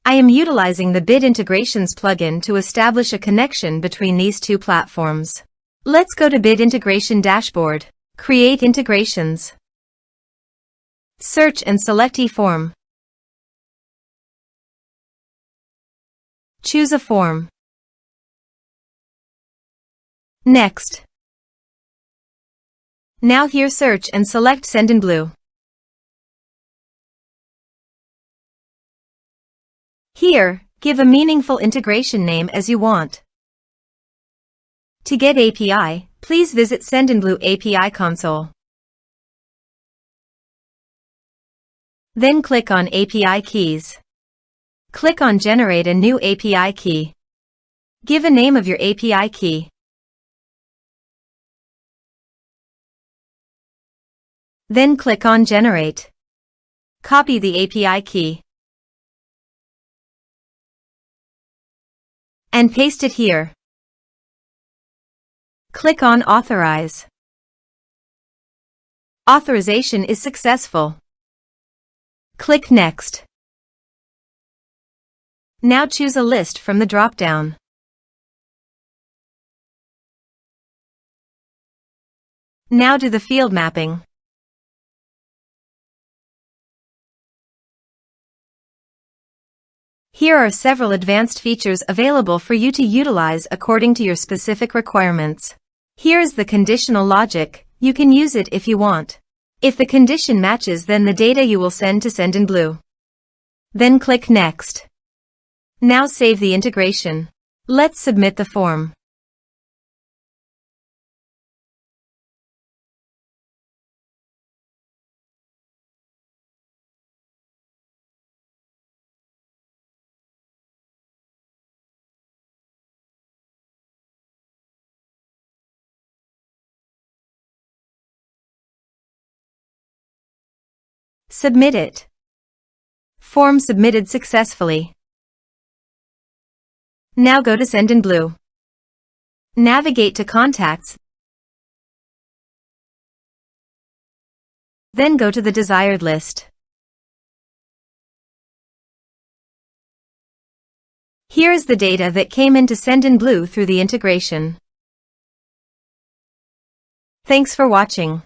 I am utilizing the Bid Integrations plugin to establish a connection between these two platforms. Let's go to Bid Integration Dashboard. Create integrations. Search and select eForm. Choose a form. Next. Now here search and select Sendinblue. Here, give a meaningful integration name as you want. To get API, please visit Sendinblue API console. Then click on API keys. Click on Generate a new API key. Give a name of your API key. Then click on Generate. Copy the API key and paste it here. Click on Authorize. Authorization is successful. Click Next. Now choose a list from the drop-down. Now do the field mapping. Here are several advanced features available for you to utilize according to your specific requirements. Here is the conditional logic. You can use it if you want. If the condition matches, then the data you will send to Sendinblue. Then click Next. Now save the integration. Let's submit the form. Submit it. Form submitted successfully. Now go to Sendinblue. Navigate to Contacts. Then go to the desired list. Here is the data that came into Sendinblue through the integration. Thanks for watching.